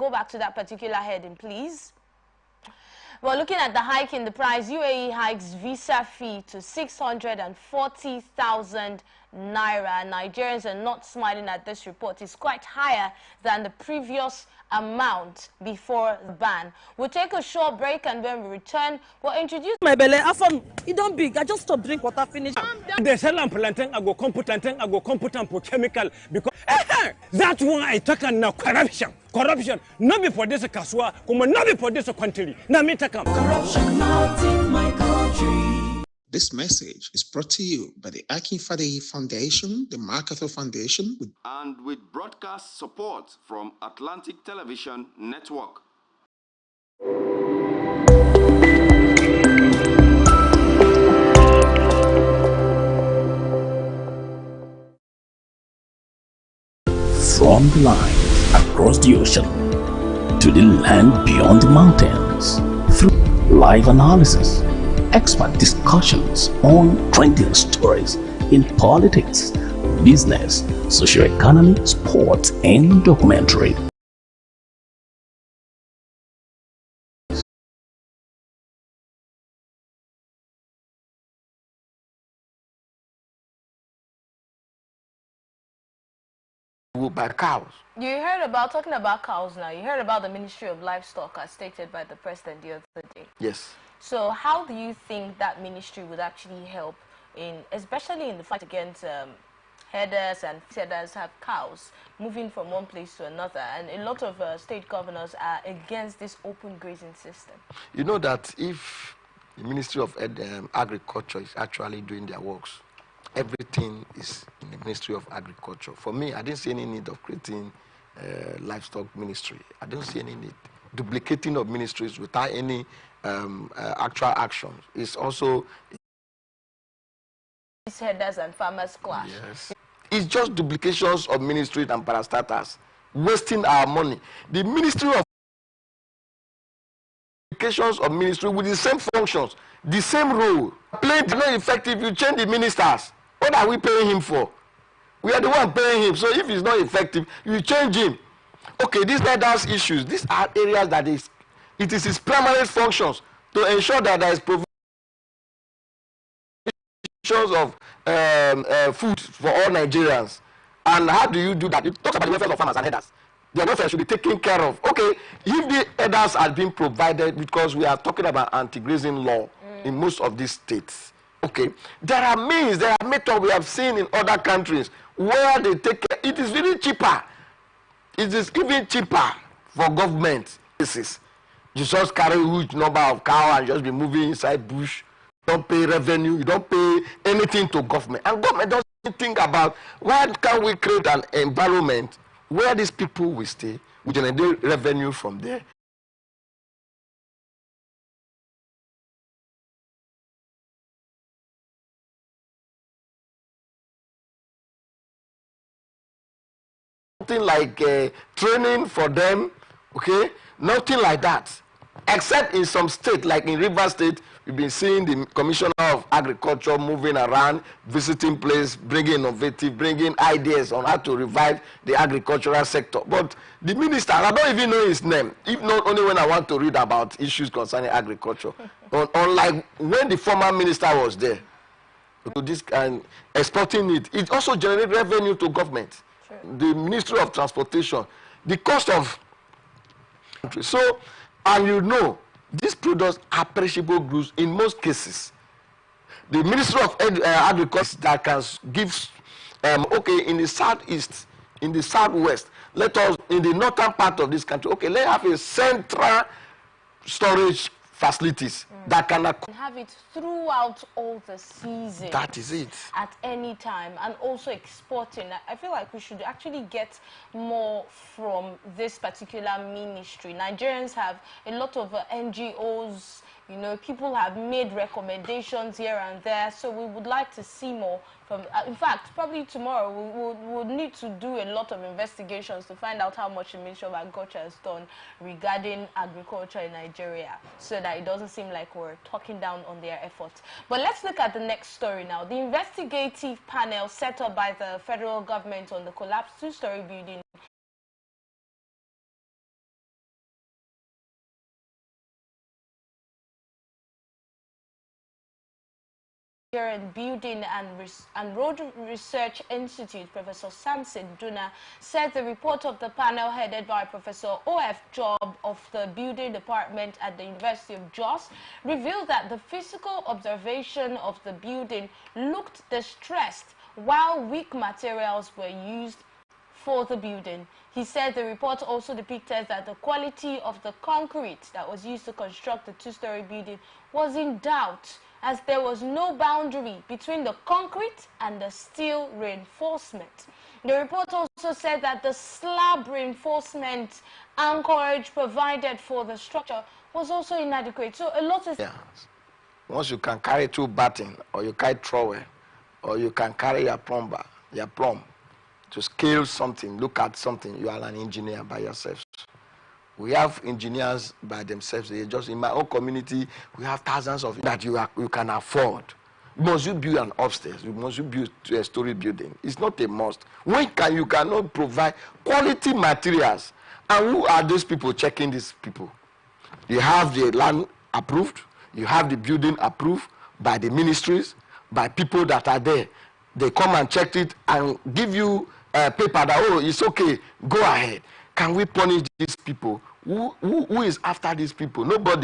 Go back to that particular heading, please. Well, looking at the hike in the price, UAE hikes visa fee to 640,000 naira. Nigerians are not smiling at this report. It's quite higher than the previous amount before the ban. We'll take a short break, and when we return, we'll introduce my belly. It don't big. I just stop drink water finish. They sell and plantain, I go competent for chemical because that's why I talk now corruption. Corruption, not before this kaswa, not before this country. Now me take corruption not in my country. This message is brought to you by the Akin Fadehi Foundation, the MacArthur Foundation, and with broadcast support from Atlantic Television Network. From the line across the ocean to the land beyond the mountains, through live analysis, expert discussions on trending stories in politics, business, socio-economy, sports, and documentary. By cows. You heard about, talking about cows now, you heard about the Ministry of Livestock as stated by the President the other day. Yes. So how do you think that ministry would actually help in, especially in the fight against herders and feeders have cows moving from one place to another, and a lot of state governors are against this open grazing system? You know that if the Ministry of Agriculture is actually doing their works, everything is in the Ministry of Agriculture. For me, I didn't see any need of creating livestock ministry. I don't see any need. Duplicating of ministries without any actual action is also... Herders and farmers clash. Yes. It's just duplications of ministries and parastatals, wasting our money. The Ministry of duplications of ministry with the same functions, the same role. Playing is not effective, you change the ministers. What are we paying him for? We are the one paying him. So if he's not effective, you change him. Okay, these herders issues, these are areas that it is his primary functions to ensure that there is provision of food for all Nigerians. And how do you do that? It talks about the welfare of farmers and herders. Their welfare should be taken care of. Okay, if the herders are being provided, because we are talking about anti-grazing law in most of these states. Okay, there are means, there are methods we have seen in other countries where they take care. It is really cheaper. It is even cheaper for government. You just carry a huge number of cows and just be moving inside bush. You don't pay revenue, you don't pay anything to government. And government doesn't think about why can we create an environment where these people will stay, we generate revenue from there. Nothing like training for them, okay? Nothing like that. Except in some state, like in Rivers State, we've been seeing the Commissioner of Agriculture moving around, visiting places, bringing innovative, bringing ideas on how to revive the agricultural sector. But the minister, I don't even know his name, if not only when I want to read about issues concerning agriculture. Unlike when the former minister was there, to this and exporting it, it also generates revenue to government. The Ministry of Transportation, the cost of country. So, and you know, these products are perishable goods in most cases. The Ministry of Agriculture that can give, okay, in the southeast, in the southwest, let us, in the northern part of this country, okay, let's have a central storage facilities that can have it throughout all the season. That is it. At any time, and also exporting. I feel like we should actually get more from this particular ministry. Nigerians have a lot of NGOs, you know, people have made recommendations here and there, so we would like to see more from, in fact, probably tomorrow we'll need to do a lot of investigations to find out how much the Ministry of Agriculture has done regarding agriculture in Nigeria, so that it doesn't seem like we're talking down on their efforts. But let's look at the next story now. The investigative panel set up by the federal government on the collapsed two-story building Nigerian Building and Road Research Institute, Professor Samson Duna, said the report of the panel headed by Professor O.F. Job of the Building Department at the University of Jos revealed that the physical observation of the building looked distressed while weak materials were used for the building. He said the report also depicted that the quality of the concrete that was used to construct the two-story building was in doubt, as there was no boundary between the concrete and the steel reinforcement. The report also said that the slab reinforcement anchorage provided for the structure was also inadequate. So a lot of... Yeah. Once you can carry 2 batten, or you carry trowel, or you can carry your plumb to scale something, look at something, you are an engineer by yourself. We have engineers by themselves. They just, in my own community, we have thousands of that you can afford. Must you build an upstairs? Must you build a story building? It's not a must. You cannot provide quality materials. And who are those people checking these people? You have the land approved. You have the building approved by the ministries, by people that are there. They come and check it and give you a paper that, oh, it's okay, go ahead. Can we punish these people? Who is after these people? Nobody.